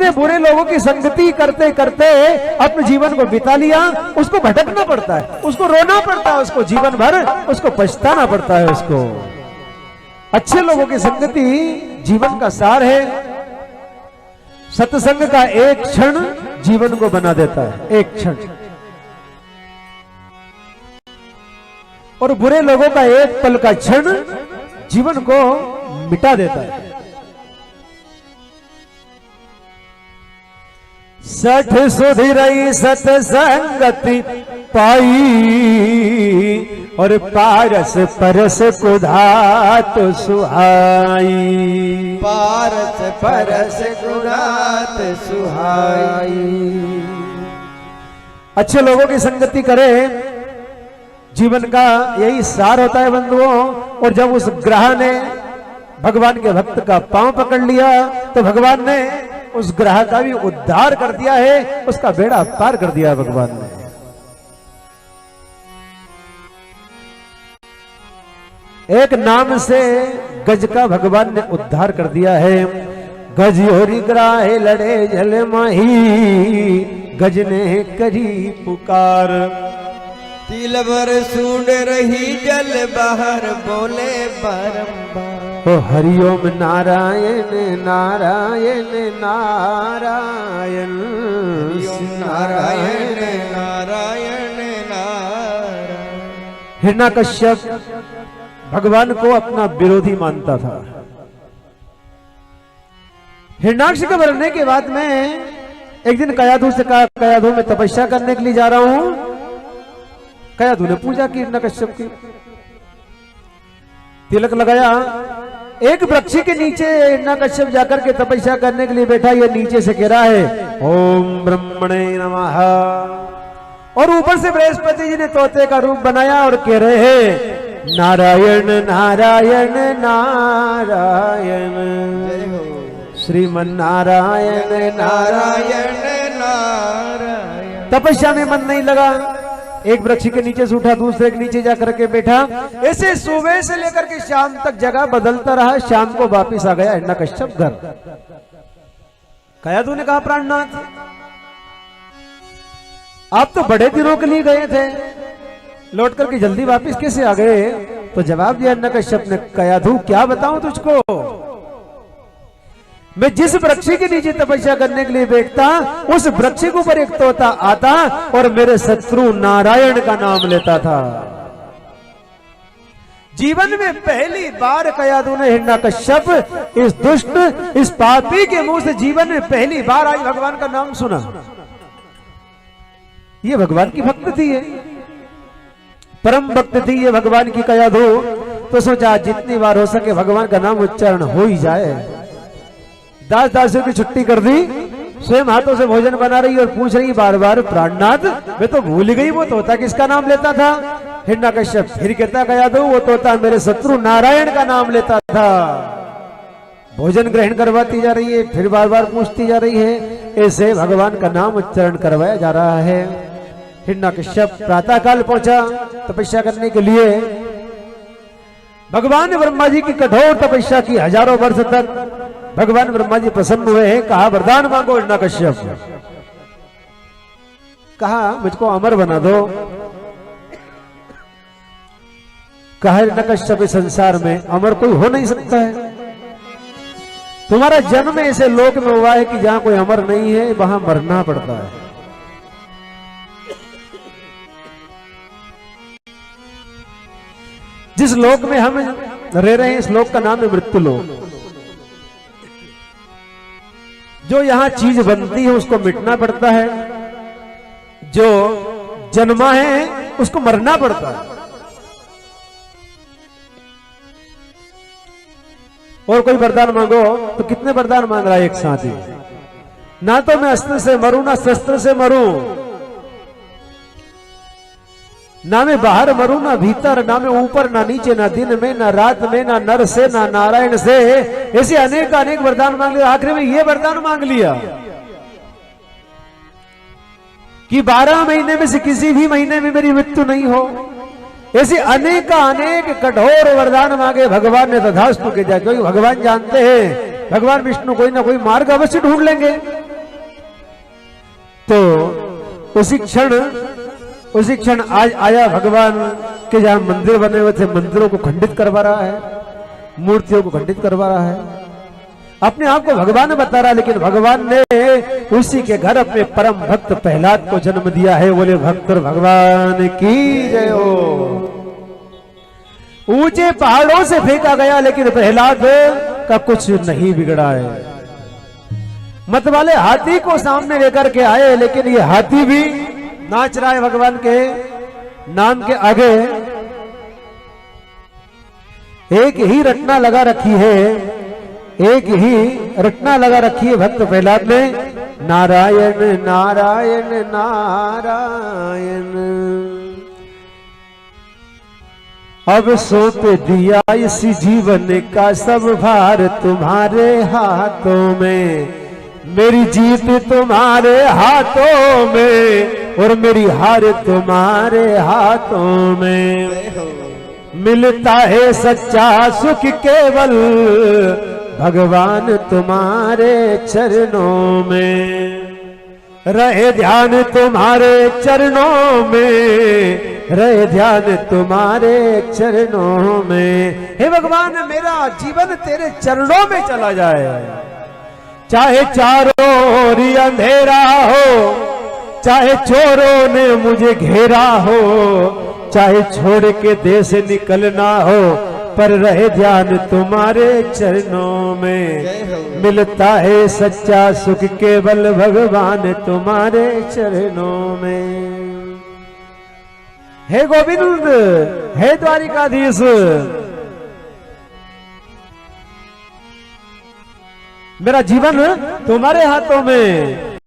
जिसने बुरे लोगों की संगति करते करते अपने जीवन को बिता लिया, उसको भटकना पड़ता है, उसको रोना पड़ता है, उसको जीवन भर उसको पछताना पड़ता है। उसको अच्छे लोगों की संगति जीवन का सार है। सत्संग का एक क्षण जीवन को बना देता है, एक क्षण। और बुरे लोगों का एक पल का क्षण जीवन को मिटा देता है। सठ सुधरई सतसंगति पाई और पारस परस कुधात सुहाई। पारस परस कुधात सुहाई। अच्छे लोगों की संगति करें, जीवन का यही सार होता है बंधुओं। और जब उस ग्रह ने भगवान के भक्त का पांव पकड़ लिया तो भगवान ने उस ग्रह का भी उद्धार कर दिया है, उसका बेड़ा पार कर दिया भगवान ने। एक नाम से गज का भगवान ने उद्धार कर दिया है। गज होरी ग्राहे लड़े जल माही, गज ने करी पुकार। तिल भर सूंड रही जल बाहर बोले बारंबार। ओ हरिओम नारायण नारायण नारायण। नारायण नारायण नारायण। हिरण्यकश्यप भगवान को अपना विरोधी मानता था। हिरण्याक्ष के मरने के बाद में एक दिन कयाधु से कहा, कयाधु मैं तपस्या करने के लिए जा रहा हूं। कयाधु ने पूजा की हिरण्यकश्यप की, तिलक लगाया। एक वृक्ष के नीचे हिरण्यकश्यप जाकर के तपस्या करने के लिए बैठा। ये नीचे से कह रहा है ओम ब्रह्मणे नमः, और ऊपर से बृहस्पति जी ने तोते का रूप बनाया और कह रहे हैं नारायण नारायण नारायण। श्रीमन नारायण नारायण नारायण। तपस्या में मन नहीं लगा। एक वृक्ष के नीचे से उठा, दूसरे के नीचे जाकर के बैठा। ऐसे सुबह से लेकर के शाम तक जगह बदलता रहा। शाम को वापिस आ गया हिरण्यकश्यप घर। कयाधु ने कहा प्राणनाथ आप तो बड़े दिनों के लिए गए थे, लौट करके जल्दी वापिस कैसे आ गए? तो जवाब दिया हिरण्यकश्यप ने, कयाधु क्या बताऊं तुझको, मैं जिस वृक्ष के नीचे तपस्या करने के लिए बैठता, उस वृक्ष के ऊपर एक तोता आता और मेरे शत्रु नारायण का नाम लेता था। जीवन में पहली बार कयाधु ने हिरण्यकश्यप इस दुष्ट, इस पापी के मुंह से जीवन में पहली बार आज भगवान का नाम सुना। ये भगवान की भक्त थी, ये परम भक्त थी ये भगवान की कयाधु। तो सोचा जितनी बार हो सके भगवान का नाम उच्चारण हो ही जाए। दास दासियों की छुट्टी कर दी, स्वयं हाथों से भोजन बना रही और पूछ रही बार बार प्राणनाथ मैं तो भूल गई वो तोता किसका नाम लेता था? हिरण्यकश्यप फिर कहता कयाधु वो तोता मेरे शत्रु नारायण का नाम लेता था। भोजन ग्रहण करवाती जा रही है, फिर बार बार पूछती जा रही है। ऐसे भगवान का नाम उच्चारण करवाया जा रहा है। हिरण्यकश्यप प्रातः काल पहुंचा तपस्या करने के लिए। भगवान ने ब्रह्मा जी की कठोर तपस्या की, हजारों वर्ष तक भगवान ब्रह्मा जी प्रसन्न हुए हैं। कहा वरदान मांगो हिरण्यकश्यप। कहा मुझको अमर बना दो। कहा हिरण्यकश्यप इस संसार में अमर कोई हो नहीं सकता है। तुम्हारा जन्म ऐसे लोक में हुआ है कि जहां कोई अमर नहीं है, वहां मरना पड़ता है। जिस लोक में हम रह रहे हैं इस लोक का नाम है मृत्यु लोक। जो यहां चीज बनती है उसको मिटना पड़ता है, जो जन्मा है उसको मरना पड़ता है। और कोई वरदान मांगो तो कितने वरदान मांग रहा है एक साथ ही? ना तो मैं अस्त्र से मरूं ना शस्त्र से मरूं, ना मैं बाहर मरूं ना भीतर, ना मैं ऊपर ना नीचे, ना दिन में ना रात में, ना नर से ना नारायण से। ऐसे अनेक अनेक वरदान मांग लिया। आखिर में ये वरदान मांग लिया कि 12 महीने में से किसी भी महीने में मेरी मृत्यु नहीं हो। ऐसे अनेक अनेक कठोर वरदान मांगे। भगवान ने तथास्तु के दिया, क्योंकि भगवान जानते हैं भगवान विष्णु कोई ना कोई मार्ग अवश्य ढूंढ लेंगे। तो उसी क्षण आज आया भगवान के जहां मंदिर बने हुए थे, मंदिरों को खंडित करवा रहा है, मूर्तियों को खंडित करवा रहा है, अपने आप को भगवान बता रहा है। लेकिन भगवान ने उसी के घर अपने परम भक्त प्रहलाद को जन्म दिया है। बोले भक्त और भगवान की जय हो। ऊंचे पहाड़ों से फेंका गया लेकिन प्रहलाद का कुछ नहीं बिगड़ा है। मत वाले हाथी को सामने लेकर के आए, लेकिन ये हाथी भी नाच रहा है भगवान के नाम के आगे। एक ही रटना लगा रखी है, एक ही रटना लगा रखी है भक्त प्रहलाद ने, नारायण नारायण नारायण। अब सौंप दिया इसी जीवन का सब भार तुम्हारे हाथों में, मेरी जीत तुम्हारे हाथों में और मेरी हार तुम्हारे हाथों में। मिलता है सच्चा सुख केवल भगवान तुम्हारे चरणों में, रहे ध्यान तुम्हारे चरणों में, रहे ध्यान तुम्हारे चरणों में। हे भगवान मेरा जीवन तेरे चरणों में चला जाए, चाहे चारों ओर अंधेरा हो, चाहे चोरों ने मुझे घेरा हो, चाहे छोड़ के देश निकलना हो, पर रहे ध्यान तुम्हारे चरणों में। मिलता है सच्चा सुख केवल भगवान तुम्हारे चरणों में। हे गोविंद, हे द्वारिकाधीश, मेरा जीवन तुम्हारे हाथों में,